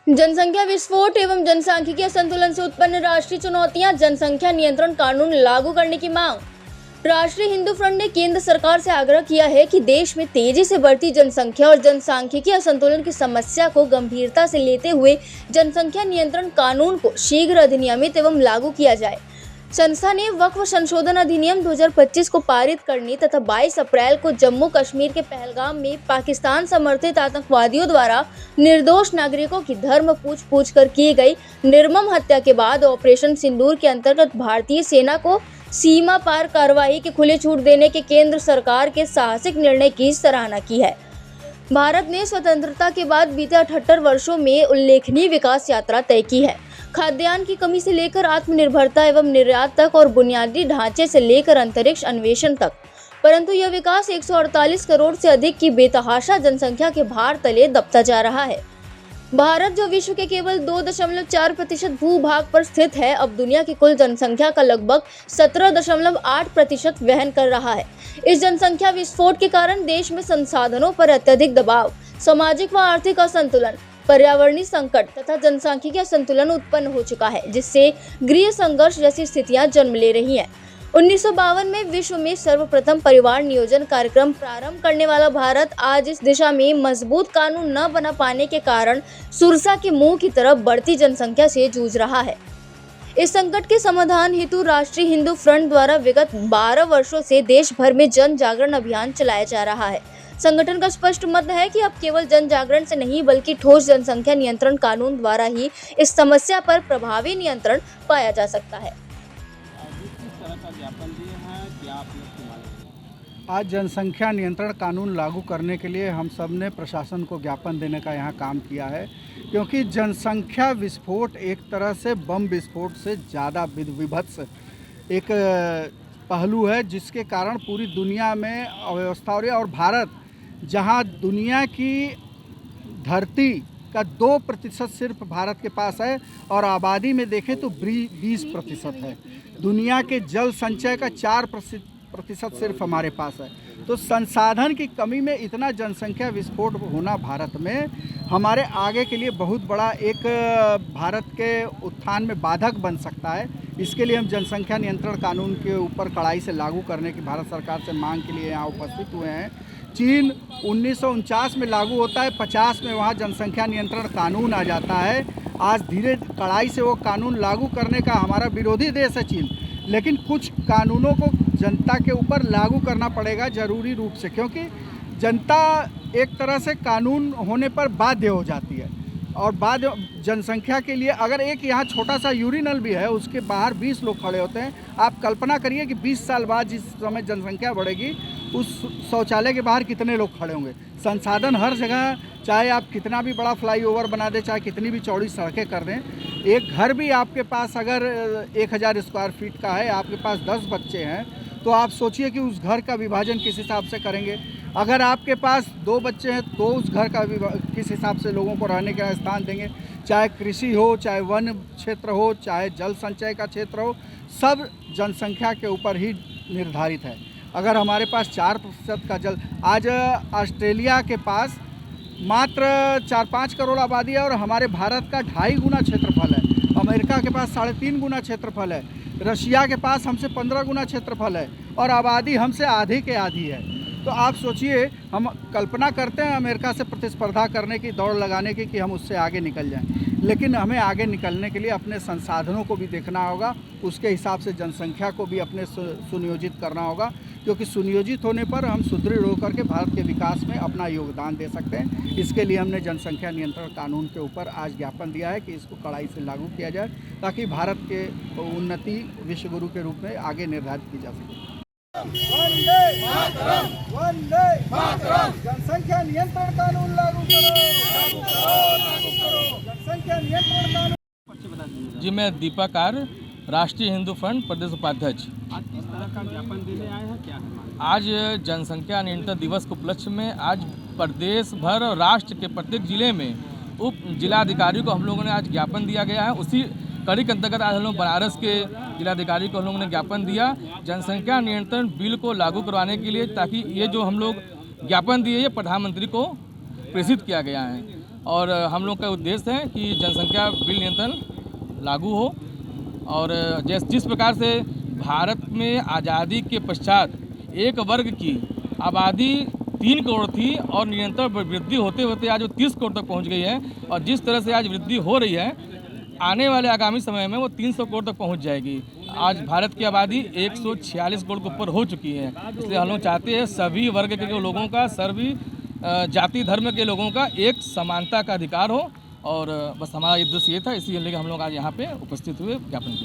जनसंख्या विस्फोट एवं जनसांख्यिकीय असंतुलन से उत्पन्न राष्ट्रीय चुनौतियां, जनसंख्या नियंत्रण कानून लागू करने की मांग। राष्ट्रीय हिंदू फ्रंट ने केंद्र सरकार से आग्रह किया है कि देश में तेजी से बढ़ती जनसंख्या और जनसांख्यिकीय असंतुलन की समस्या को गंभीरता से लेते हुए जनसंख्या नियंत्रण कानून को शीघ्र अधिनियमित एवं लागू किया जाए। संस्था ने वक्फ संशोधन अधिनियम 2025 को पारित करने तथा 22 अप्रैल को जम्मू कश्मीर के पहलगाम में पाकिस्तान समर्थित आतंकवादियों द्वारा निर्दोष नागरिकों की धर्म पूछ कर की गई निर्मम हत्या के बाद ऑपरेशन सिंदूर के अंतर्गत भारतीय सेना को सीमा पार कार्रवाई की खुली छूट देने के केंद्र सरकार के साहसिक निर्णय की सराहना की है। भारत ने स्वतंत्रता के बाद बीते 78 वर्षों में उल्लेखनीय विकास यात्रा तय की है। खाद्यान्न की कमी से लेकर आत्मनिर्भरता एवं निर्यात तक और बुनियादी ढांचे से लेकर अंतरिक्ष अन्वेषण तक, परंतु यह विकास 148 करोड़ से अधिक की बेतहाशा जनसंख्या के भार तले दबता जा रहा है। भारत, जो विश्व के केवल 2.4% भूभाग पर स्थित है, अब दुनिया की कुल जनसंख्या का लगभग 17.8% वहन कर रहा है। इस जनसंख्या विस्फोट के कारण देश में संसाधनों पर अत्यधिक दबाव, सामाजिक व आर्थिक असंतुलन, पर्यावरणीय संकट तथा जनसांख्यिकीय असंतुलन उत्पन्न हो चुका है, जिससे गृह संघर्ष जैसी स्थितियां जन्म ले रही हैं। 1952 में विश्व में सर्वप्रथम परिवार नियोजन कार्यक्रम प्रारंभ करने वाला भारत आज इस दिशा में मजबूत कानून न बना पाने के कारण सुरसा के मुंह की तरफ बढ़ती जनसंख्या से जूझ रहा है। इस संकट के समाधान हेतु राष्ट्रीय हिंदू फ्रंट द्वारा विगत 12 वर्षों से देश भर में जन जागरण अभियान चलाया जा रहा है। संगठन का स्पष्ट मत है कि अब केवल जन जागरण से नहीं बल्कि ठोस जनसंख्या नियंत्रण कानून द्वारा ही इस समस्या पर प्रभावी नियंत्रण पाया जा सकता है। आज जनसंख्या नियंत्रण कानून लागू करने के लिए हम सब ने प्रशासन को ज्ञापन देने का यहाँ काम किया है, क्योंकि जनसंख्या विस्फोट एक तरह से बम विस्फोट से ज़्यादा विभत्स एक पहलू है, जिसके कारण पूरी दुनिया में अव्यवस्था हो रही है। और भारत, जहाँ दुनिया की धरती का 2% सिर्फ भारत के पास है और आबादी में देखें तो 20% है। दुनिया के जल संचय का 4% सिर्फ हमारे पास है। तो संसाधन की कमी में इतना जनसंख्या विस्फोट होना भारत में हमारे आगे के लिए बहुत बड़ा एक भारत के उत्थान में बाधक बन सकता है। इसके लिए हम जनसंख्या नियंत्रण कानून के ऊपर कड़ाई से लागू करने की भारत सरकार से मांग के लिए यहाँ उपस्थित हुए हैं। चीन 1949 में लागू होता है, 50 में वहाँ जनसंख्या नियंत्रण कानून आ जाता है। आज धीरे कड़ाई से वो कानून लागू करने का हमारा विरोधी देश है चीन, लेकिन कुछ कानूनों को जनता के ऊपर लागू करना पड़ेगा ज़रूरी रूप से, क्योंकि जनता एक तरह से कानून होने पर बाध्य हो जाती है। और बाद जनसंख्या के लिए अगर एक यहाँ छोटा सा यूरिनल भी है, उसके बाहर 20 लोग खड़े होते हैं। आप कल्पना करिए कि 20 साल बाद जिस समय जनसंख्या बढ़ेगी, उस शौचालय के बाहर कितने लोग खड़े होंगे। संसाधन हर जगह, चाहे आप कितना भी बड़ा फ्लाईओवर बना दें, चाहे कितनी भी चौड़ी सड़कें कर दें, एक घर भी आपके पास अगर 1000 स्क्वायर फीट का है, आपके पास 10 बच्चे हैं, तो आप सोचिए कि उस घर का विभाजन किस हिसाब से करेंगे। अगर आपके पास 2 बच्चे हैं तो उस घर का किस हिसाब से लोगों को रहने का स्थान देंगे। चाहे कृषि हो, चाहे वन क्षेत्र हो, चाहे जल संचय का क्षेत्र हो, सब जनसंख्या के ऊपर ही निर्धारित है। अगर हमारे पास 4% का जल, आज ऑस्ट्रेलिया के पास मात्र 4-5 करोड़ आबादी है और हमारे भारत का 2.5 गुना क्षेत्रफल है। अमेरिका के पास 3.5 गुना क्षेत्रफल है। रशिया के पास हमसे 15 गुना क्षेत्रफल है और आबादी हमसे आधी के आधी है। तो आप सोचिए, हम कल्पना करते हैं अमेरिका से प्रतिस्पर्धा करने की, दौड़ लगाने की, कि हम उससे आगे निकल जाएं, लेकिन हमें आगे निकलने के लिए अपने संसाधनों को भी देखना होगा, उसके हिसाब से जनसंख्या को भी अपने सुनियोजित करना होगा, क्योंकि सुनियोजित होने पर हम सुदृढ़ होकर के भारत के विकास में अपना योगदान दे सकते हैं। इसके लिए हमने जनसंख्या नियंत्रण कानून के ऊपर आज ज्ञापन दिया है कि इसको कड़ाई से लागू किया जाए, ताकि भारत के उन्नति विश्वगुरु के रूप में आगे निर्धारित की जा सके। वंदे मातरम, वंदे मातरम। जनसंख्या नियंत्रण कानून लागू करो, जनसंख्या नियंत्रण कानून। जी, मैं दीपक आर्य, राष्ट्रीय हिंदू फ्रंट प्रदेश उपाध्यक्ष। आज किस तरह का ज्ञापन देने आए हैं, क्या है? आज जनसंख्या नियंत्रण दिवस के उपलक्ष्य में आज प्रदेश भर और राष्ट्र के प्रत्येक जिले में उप जिलाधिकारी को हम लोगों ने आज ज्ञापन दिया गया है। उसी कड़ी के अंतर्गत आज हम लोग बनारस के जिलाधिकारी को हम लोगों ने ज्ञापन दिया जनसंख्या नियंत्रण बिल को लागू करवाने के लिए, ताकि ये जो हम लोग ज्ञापन दिए प्रधानमंत्री को प्रेषित किया गया है। और हम लोग का उद्देश्य है कि जनसंख्या बिल नियंत्रण लागू हो और जिस प्रकार से भारत में आज़ादी के पश्चात एक वर्ग की आबादी 3 करोड़ थी और निरंतर वृद्धि होते होते आज वो 30 करोड़ तक पहुंच गई है और जिस तरह से आज वृद्धि हो रही है आने वाले आगामी समय में वो 300 करोड़ तक पहुंच जाएगी। आज भारत की आबादी 146 करोड़ के ऊपर हो चुकी है। इसलिए हम लोग चाहते हैं सभी वर्ग के लोगों का, सभी जाति धर्म के लोगों का एक समानता का अधिकार हो और बस हमारा उद्देश्य ये था, इसीलिए हम लोग आज यहाँ पे उपस्थित हुए ज्ञापन के लिए।